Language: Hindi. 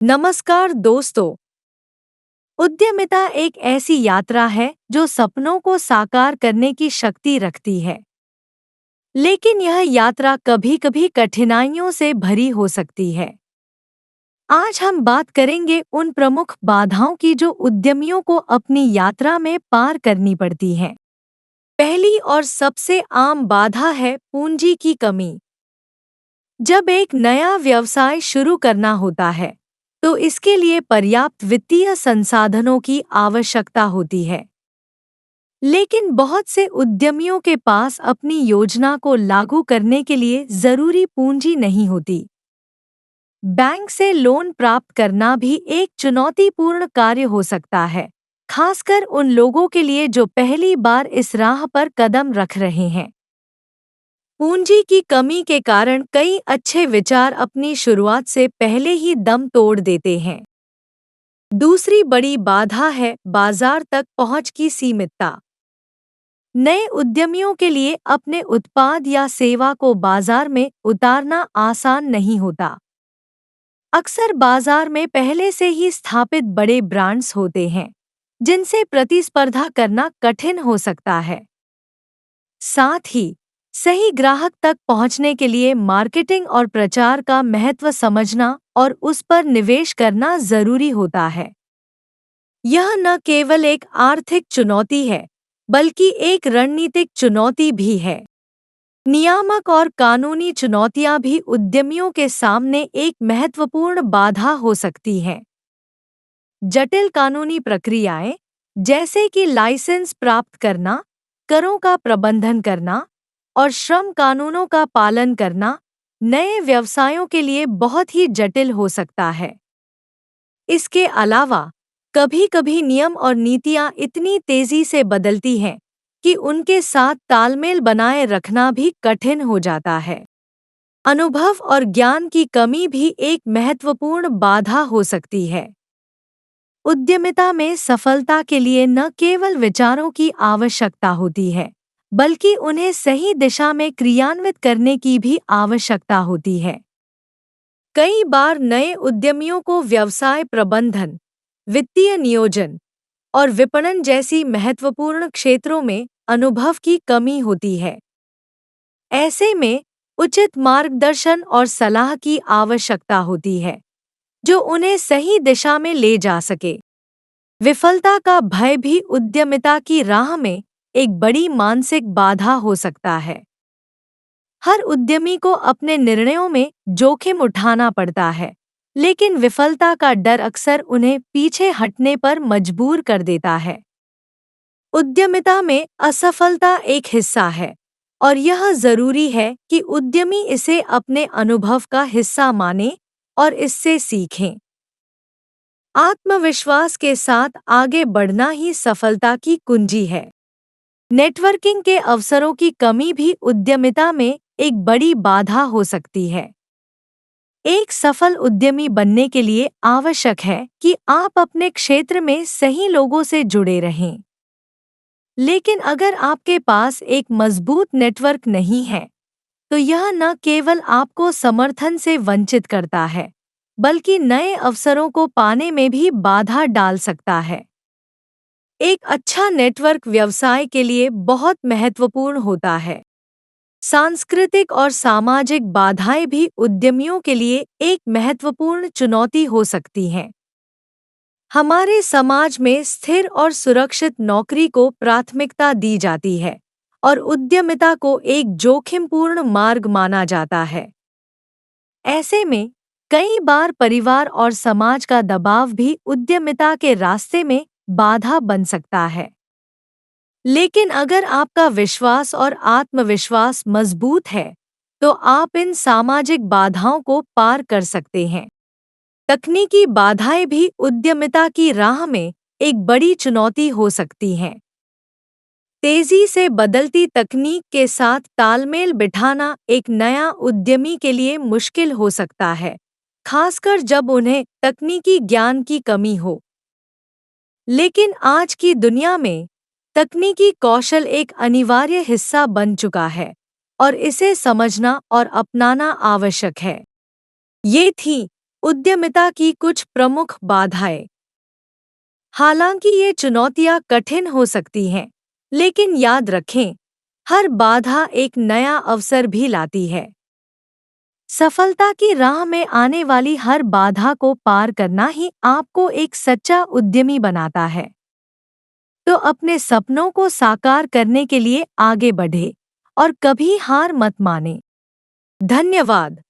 नमस्कार दोस्तों। उद्यमिता एक ऐसी यात्रा है जो सपनों को साकार करने की शक्ति रखती है। लेकिन यह यात्रा कभी-कभी कठिनाइयों से भरी हो सकती है। आज हम बात करेंगे उन प्रमुख बाधाओं की जो उद्यमियों को अपनी यात्रा में पार करनी पड़ती हैं। पहली और सबसे आम बाधा है पूंजी की कमी। जब एक नया व्यवसाय शुरू करना होता है, तो इसके लिए पर्याप्त वित्तीय संसाधनों की आवश्यकता होती है। लेकिन बहुत से उद्यमियों के पास अपनी योजना को लागू करने के लिए जरूरी पूंजी नहीं होती। बैंक से लोन प्राप्त करना भी एक चुनौतीपूर्ण कार्य हो सकता है, खासकर उन लोगों के लिए जो पहली बार इस राह पर कदम रख रहे हैं। पूंजी की कमी के कारण कई अच्छे विचार अपनी शुरुआत से पहले ही दम तोड़ देते हैं। दूसरी बड़ी बाधा है बाजार तक पहुंच की सीमितता। नए उद्यमियों के लिए अपने उत्पाद या सेवा को बाजार में उतारना आसान नहीं होता। अक्सर बाजार में पहले से ही स्थापित बड़े ब्रांड्स होते हैं, जिनसे प्रतिस्पर्धा करना कठिन हो सकता है। साथ ही सही ग्राहक तक पहुंचने के लिए मार्केटिंग और प्रचार का महत्व समझना और उस पर निवेश करना जरूरी होता है। यह न केवल एक आर्थिक चुनौती है, बल्कि एक रणनीतिक चुनौती भी है। नियामक और कानूनी चुनौतियां भी उद्यमियों के सामने एक महत्वपूर्ण बाधा हो सकती हैं। जटिल कानूनी प्रक्रियाएं, जैसे कि लाइसेंस प्राप्त करना, करों का प्रबंधन करना और श्रम कानूनों का पालन करना, नए व्यवसायों के लिए बहुत ही जटिल हो सकता है। इसके अलावा कभी-कभी नियम और नीतियां इतनी तेजी से बदलती हैं कि उनके साथ तालमेल बनाए रखना भी कठिन हो जाता है। अनुभव और ज्ञान की कमी भी एक महत्वपूर्ण बाधा हो सकती है। उद्यमिता में सफलता के लिए न केवल विचारों की आवश्यकता होती है, बल्कि उन्हें सही दिशा में क्रियान्वित करने की भी आवश्यकता होती है। कई बार नए उद्यमियों को व्यवसाय प्रबंधन, वित्तीय नियोजन और विपणन जैसी महत्वपूर्ण क्षेत्रों में अनुभव की कमी होती है। ऐसे में उचित मार्गदर्शन और सलाह की आवश्यकता होती है, जो उन्हें सही दिशा में ले जा सके। विफलता का भय भी उद्यमिता की राह में एक बड़ी मानसिक बाधा हो सकता है। हर उद्यमी को अपने निर्णयों में जोखिम उठाना पड़ता है, लेकिन विफलता का डर अक्सर उन्हें पीछे हटने पर मजबूर कर देता है। उद्यमिता में असफलता एक हिस्सा है, और यह जरूरी है कि उद्यमी इसे अपने अनुभव का हिस्सा माने और इससे सीखें। आत्मविश्वास के साथ आगे बढ़ना ही सफलता की कुंजी है। नेटवर्किंग के अवसरों की कमी भी उद्यमिता में एक बड़ी बाधा हो सकती है। एक सफल उद्यमी बनने के लिए आवश्यक है कि आप अपने क्षेत्र में सही लोगों से जुड़े रहें। लेकिन अगर आपके पास एक मजबूत नेटवर्क नहीं है, तो यह न केवल आपको समर्थन से वंचित करता है, बल्कि नए अवसरों को पाने में भी बाधा डाल सकता है। एक अच्छा नेटवर्क व्यवसाय के लिए बहुत महत्वपूर्ण होता है। सांस्कृतिक और सामाजिक बाधाएं भी उद्यमियों के लिए एक महत्वपूर्ण चुनौती हो सकती हैं। हमारे समाज में स्थिर और सुरक्षित नौकरी को प्राथमिकता दी जाती है, और उद्यमिता को एक जोखिमपूर्ण मार्ग माना जाता है। ऐसे में कई बार परिवार और समाज का दबाव भी उद्यमिता के रास्ते में बाधा बन सकता है। लेकिन अगर आपका विश्वास और आत्मविश्वास मजबूत है, तो आप इन सामाजिक बाधाओं को पार कर सकते हैं। तकनीकी बाधाएं भी उद्यमिता की राह में एक बड़ी चुनौती हो सकती हैं। तेजी से बदलती तकनीक के साथ तालमेल बिठाना एक नया उद्यमी के लिए मुश्किल हो सकता है, खासकर जब उन्हें तकनीकी ज्ञान की कमी हो। लेकिन आज की दुनिया में तकनीकी कौशल एक अनिवार्य हिस्सा बन चुका है, और इसे समझना और अपनाना आवश्यक है। ये थी उद्यमिता की कुछ प्रमुख बाधाएं। हालांकि ये चुनौतियां कठिन हो सकती हैं, लेकिन याद रखें, हर बाधा एक नया अवसर भी लाती है। सफलता की राह में आने वाली हर बाधा को पार करना ही आपको एक सच्चा उद्यमी बनाता है। तो अपने सपनों को साकार करने के लिए आगे बढ़े और कभी हार मत माने। धन्यवाद।